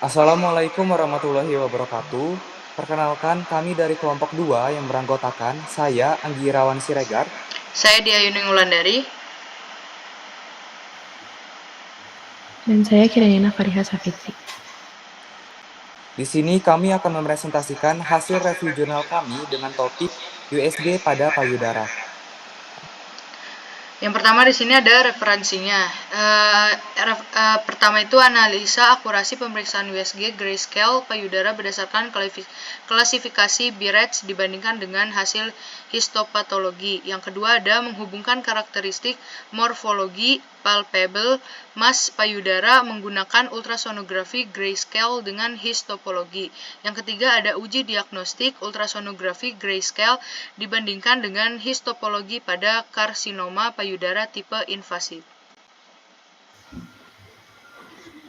Assalamualaikum warahmatullahi wabarakatuh. Perkenalkan, kami dari kelompok 2 yang beranggotakan saya, Anggi Irawan Siregar. Saya Dia Yuning Wulandari. Dan saya Kiranina Fariha Safitri. Di sini kami akan mempresentasikan hasil review jurnal kami dengan topik USG pada payudara. Yang pertama di sini ada referensinya. Pertama itu analisa akurasi pemeriksaan USG grayscale payudara berdasarkan klasifikasi BIRADS dibandingkan dengan hasil histopatologi. Yang kedua ada menghubungkan karakteristik morfologi palpable mass payudara menggunakan ultrasonografi grayscale dengan histopologi. Yang ketiga ada uji diagnostik ultrasonografi grayscale dibandingkan dengan histopologi pada karsinoma payudara tipe invasif.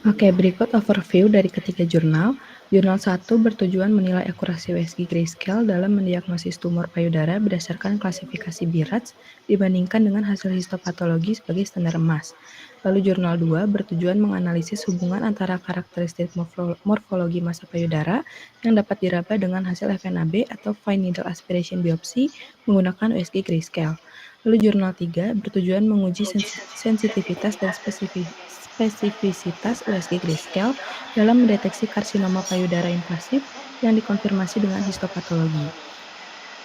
Oke, berikut overview dari ketiga jurnal. Jurnal 1 bertujuan menilai akurasi USG grayscale dalam mendiagnosis tumor payudara berdasarkan klasifikasi BIRADS dibandingkan dengan hasil histopatologi sebagai standar emas. Lalu jurnal 2 bertujuan menganalisis hubungan antara karakteristik morfologi massa payudara yang dapat diraba dengan hasil FNAB atau Fine Needle Aspiration Biopsy menggunakan USG grayscale. Lalu jurnal 3 bertujuan menguji sensitivitas dan spesifisitas USG grayscale dalam mendeteksi karsinoma payudara invasif yang dikonfirmasi dengan histopatologi.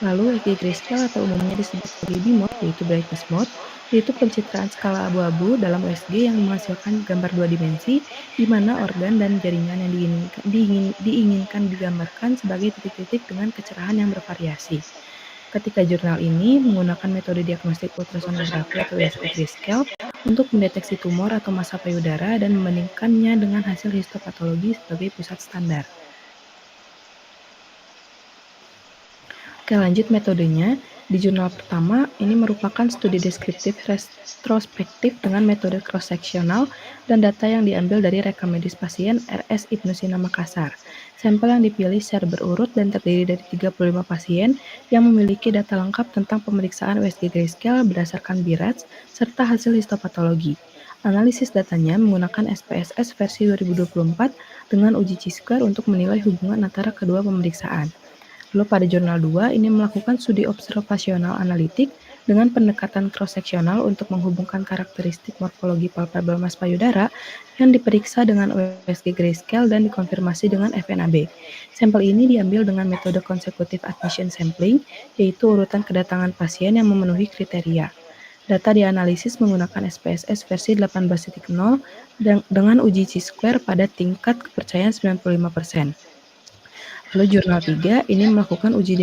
Lalu USG grayscale atau umumnya disebut sebagai B-mode, yaitu brightness mode, yaitu pencitraan skala abu-abu dalam USG yang menghasilkan gambar dua dimensi, di mana organ dan jaringan yang diinginkan digambarkan sebagai titik-titik dengan kecerahan yang bervariasi. Ketiga jurnal ini menggunakan metode diagnostik ultrasonografi atau USG grayscale untuk mendeteksi tumor atau massa payudara dan membandingkannya dengan hasil histopatologi sebagai pusat standar. Oke, lanjut metodenya. Di jurnal pertama, ini merupakan studi deskriptif retrospektif dengan metode cross-sectional dan data yang diambil dari rekam medis pasien RS Ibnu Sina Makassar. Sampel yang dipilih secara berurut dan terdiri dari 35 pasien yang memiliki data lengkap tentang pemeriksaan USG grayscale berdasarkan BIRADS serta hasil histopatologi. Analisis datanya menggunakan SPSS versi 2024 dengan uji chi-square untuk menilai hubungan antara kedua pemeriksaan. Lalu pada jurnal 2, ini melakukan studi observasional analitik dengan pendekatan cross-seksional untuk menghubungkan karakteristik morfologi palpable mass payudara yang diperiksa dengan USG grayscale dan dikonfirmasi dengan FNAB. Sampel ini diambil dengan metode consecutive admission sampling, yaitu urutan kedatangan pasien yang memenuhi kriteria. Data dianalisis menggunakan SPSS versi 18.0 dengan uji chi-square pada tingkat kepercayaan 95%. Lalu jurnal 3 ini melakukan uji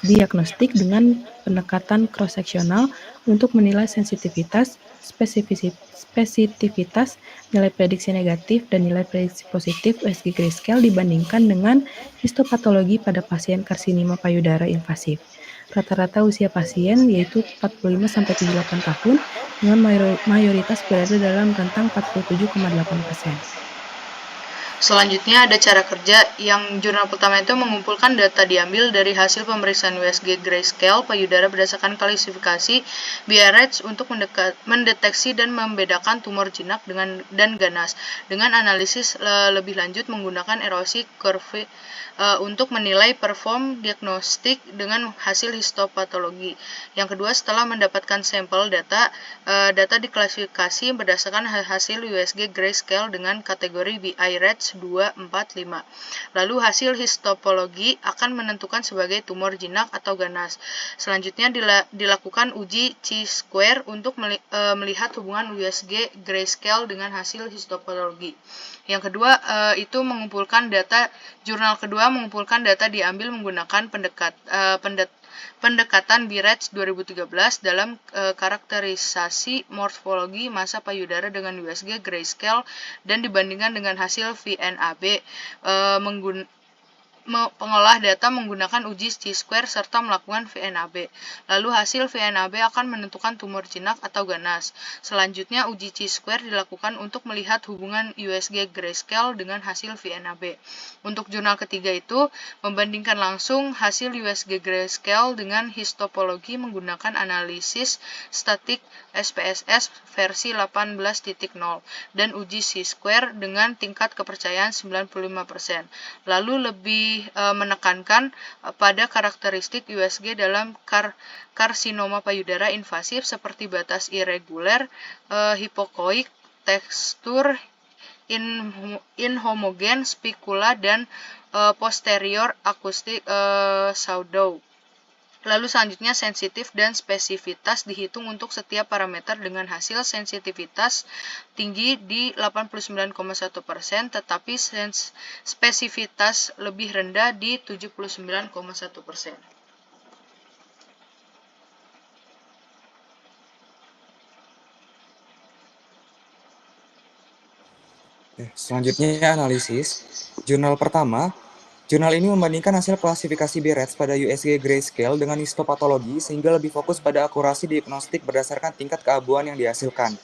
diagnostik dengan pendekatan cross-seksional untuk menilai sensitivitas, spesifisitas, nilai prediksi negatif, dan nilai prediksi positif USG grayscale dibandingkan dengan histopatologi pada pasien karsinoma payudara invasif. Rata-rata usia pasien yaitu 45-78 tahun dengan mayoritas berada dalam rentang 47,8%. Selanjutnya ada cara kerja yang jurnal pertama itu mengumpulkan data diambil dari hasil pemeriksaan USG grayscale payudara berdasarkan klasifikasi BIRADS untuk mendeteksi dan membedakan tumor jinak dan ganas dengan analisis lebih lanjut menggunakan erosi curve untuk menilai perform diagnostik dengan hasil histopatologi. Yang kedua, setelah mendapatkan sampel data diklasifikasi berdasarkan hasil USG grayscale dengan kategori BIRADS 2, 4, 5. Lalu hasil histopologi akan menentukan sebagai tumor jinak atau ganas. Selanjutnya dilakukan uji chi-square untuk melihat hubungan USG grayscale dengan hasil histopatologi. Yang kedua itu mengumpulkan data. Jurnal kedua mengumpulkan data diambil menggunakan pendekatan BIRADS 2013 dalam karakterisasi morfologi massa payudara dengan USG grayscale dan dibandingkan dengan hasil VNAB pengolah data menggunakan uji chi-square serta melakukan VNAB. Lalu hasil VNAB akan menentukan tumor jinak atau ganas. Selanjutnya uji chi-square dilakukan untuk melihat hubungan USG grayscale dengan hasil VNAB. Untuk jurnal ketiga itu membandingkan langsung hasil USG grayscale dengan histopologi menggunakan analisis statik SPSS versi 18.0 dan uji chi-square dengan tingkat kepercayaan 95%. Lalu lebih menekankan pada karakteristik USG dalam karsinoma payudara invasif seperti batas irreguler, hipokoik, tekstur inhomogen, spikula, dan posterior akustik pseudo. Lalu selanjutnya sensitif dan spesifitas dihitung untuk setiap parameter dengan hasil sensitivitas tinggi di 89,1%, tetapi spesifitas lebih rendah di 79,1%. Selanjutnya analisis. Jurnal pertama. Jurnal ini membandingkan hasil klasifikasi BRADS pada USG grayscale dengan histopatologi sehingga lebih fokus pada akurasi diagnostik berdasarkan tingkat keabuan yang dihasilkan.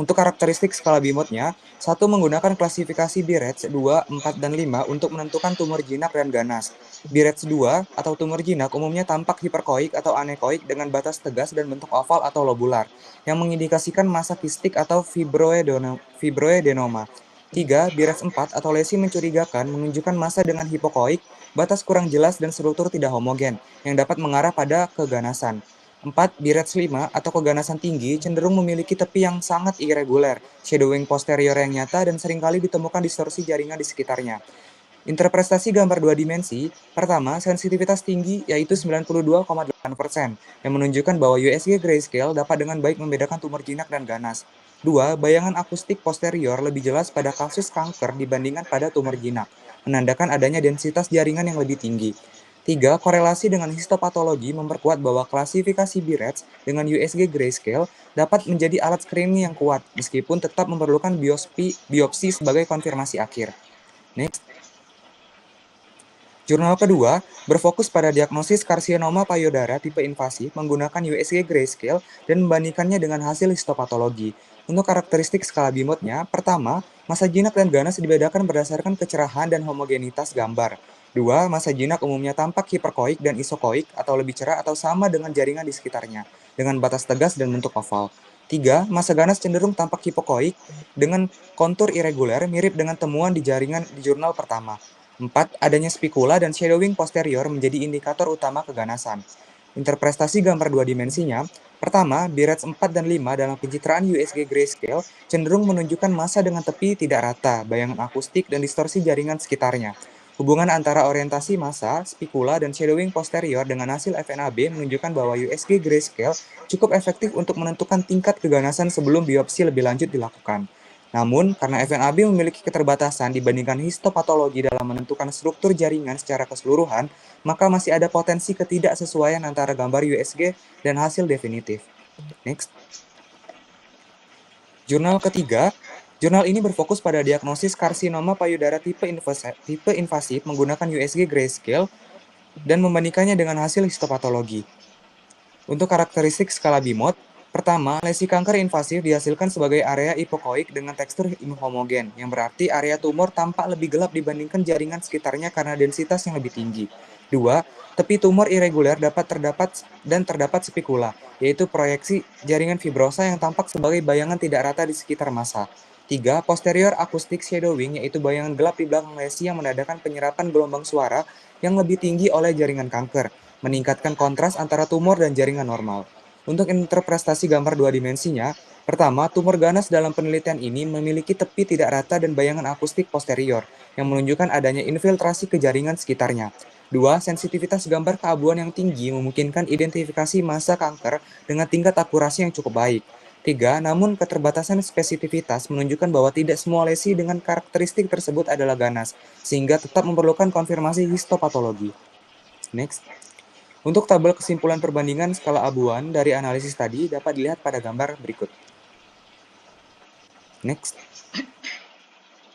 Untuk karakteristik skala BIMOD-nya, 1 menggunakan klasifikasi BRADS 2, 4, dan 5 untuk menentukan tumor jinak dan ganas. BRADS 2 atau tumor jinak umumnya tampak hiperkoik atau anekoik dengan batas tegas dan bentuk oval atau lobular, yang mengindikasikan massa kistik atau fibroadenoma. 3. BRADS 4 atau lesi mencurigakan menunjukkan massa dengan hipokoik, batas kurang jelas dan struktur tidak homogen, yang dapat mengarah pada keganasan. 4. BRADS 5 atau keganasan tinggi cenderung memiliki tepi yang sangat irreguler, shadowing posterior yang nyata, dan seringkali ditemukan distorsi jaringan di sekitarnya. Interpretasi gambar 2 dimensi, pertama, sensitivitas tinggi yaitu 92,8%, yang menunjukkan bahwa USG grayscale dapat dengan baik membedakan tumor jinak dan ganas. 2. Bayangan akustik posterior lebih jelas pada kasus kanker dibandingkan pada tumor jinak, menandakan adanya densitas jaringan yang lebih tinggi. 3. Korelasi dengan histopatologi memperkuat bahwa klasifikasi BRADS dengan USG grayscale dapat menjadi alat screening yang kuat, meskipun tetap memerlukan biopsi sebagai konfirmasi akhir. Next. Jurnal kedua berfokus pada diagnosis karsinoma payudara tipe invasif menggunakan USG grayscale dan membandingkannya dengan hasil histopatologi. Untuk karakteristik skala BIMOD-nya, pertama, massa jinak dan ganas dibedakan berdasarkan kecerahan dan homogenitas gambar. 2. Massa jinak umumnya tampak hiperkoik dan isokoik atau lebih cerah atau sama dengan jaringan di sekitarnya, dengan batas tegas dan bentuk oval. 3. Massa ganas cenderung tampak hipokoik dengan kontur irreguler mirip dengan temuan di jaringan di jurnal pertama. 4. Adanya spikula dan shadowing posterior menjadi indikator utama keganasan. Interpretasi gambar 2 dimensinya, pertama, BRADS 4 dan 5 dalam pencitraan USG grayscale cenderung menunjukkan massa dengan tepi tidak rata, bayangan akustik, dan distorsi jaringan sekitarnya. Hubungan antara orientasi massa, spikula, dan shadowing posterior dengan hasil FNAB menunjukkan bahwa USG grayscale cukup efektif untuk menentukan tingkat keganasan sebelum biopsi lebih lanjut dilakukan. Namun, karena FNAB memiliki keterbatasan dibandingkan histopatologi dalam menentukan struktur jaringan secara keseluruhan, maka masih ada potensi ketidaksesuaian antara gambar USG dan hasil definitif. Next. Jurnal ketiga. Jurnal ini berfokus pada diagnosis karsinoma payudara tipe invasif menggunakan USG grayscale dan membandingkannya dengan hasil histopatologi. Untuk karakteristik skala BIMOD, pertama, lesi kanker invasif dihasilkan sebagai area hipokoik dengan tekstur inhomogen, yang berarti area tumor tampak lebih gelap dibandingkan jaringan sekitarnya karena densitas yang lebih tinggi. 2. Tepi tumor irreguler terdapat spikula, yaitu proyeksi jaringan fibrosa yang tampak sebagai bayangan tidak rata di sekitar massa. 3. Posterior acoustic shadowing, yaitu bayangan gelap di belakang lesi yang menandakan penyerapan gelombang suara yang lebih tinggi oleh jaringan kanker, meningkatkan kontras antara tumor dan jaringan normal. Untuk interpretasi gambar 2 dimensinya, pertama, tumor ganas dalam penelitian ini memiliki tepi tidak rata dan bayangan akustik posterior, yang menunjukkan adanya infiltrasi ke jaringan sekitarnya. 2. Sensitivitas gambar keabuan yang tinggi memungkinkan identifikasi massa kanker dengan tingkat akurasi yang cukup baik. 3. Namun keterbatasan spesifititas menunjukkan bahwa tidak semua lesi dengan karakteristik tersebut adalah ganas, sehingga tetap memerlukan konfirmasi histopatologi. Next. Untuk tabel kesimpulan perbandingan skala abuan dari analisis tadi dapat dilihat pada gambar berikut. Next.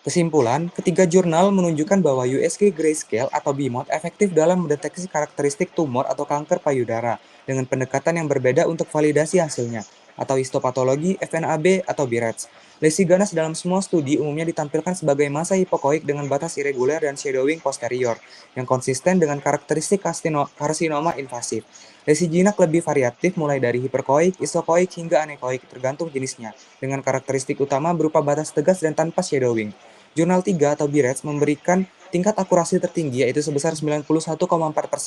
Kesimpulan, ketiga jurnal menunjukkan bahwa USG Grayscale atau BIMOD efektif dalam mendeteksi karakteristik tumor atau kanker payudara dengan pendekatan yang berbeda untuk validasi hasilnya, atau histopatologi, FNAB, atau BIRADS. Lesi ganas dalam semua studi umumnya ditampilkan sebagai massa hipokoik dengan batas irreguler dan shadowing posterior, yang konsisten dengan karakteristik karsinoma invasif. Lesi jinak lebih variatif mulai dari hiperkoik, isokoik, hingga anekoik tergantung jenisnya, dengan karakteristik utama berupa batas tegas dan tanpa shadowing. Jurnal 3 atau BIRADS memberikan tingkat akurasi tertinggi yaitu sebesar 91,4%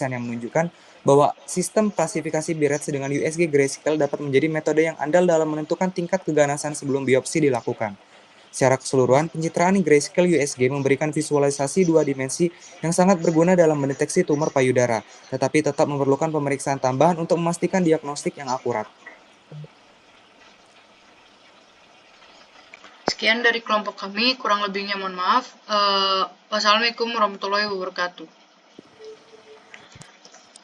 yang menunjukkan bahwa sistem klasifikasi BIRADS dengan USG Grayscale dapat menjadi metode yang andal dalam menentukan tingkat keganasan sebelum biopsi dilakukan. Secara keseluruhan, pencitraan Grayscale USG memberikan visualisasi dua dimensi yang sangat berguna dalam mendeteksi tumor payudara, tetapi tetap memerlukan pemeriksaan tambahan untuk memastikan diagnostik yang akurat. Sekian dari kelompok kami, kurang lebihnya mohon maaf. Wassalamualaikum warahmatullahi wabarakatuh.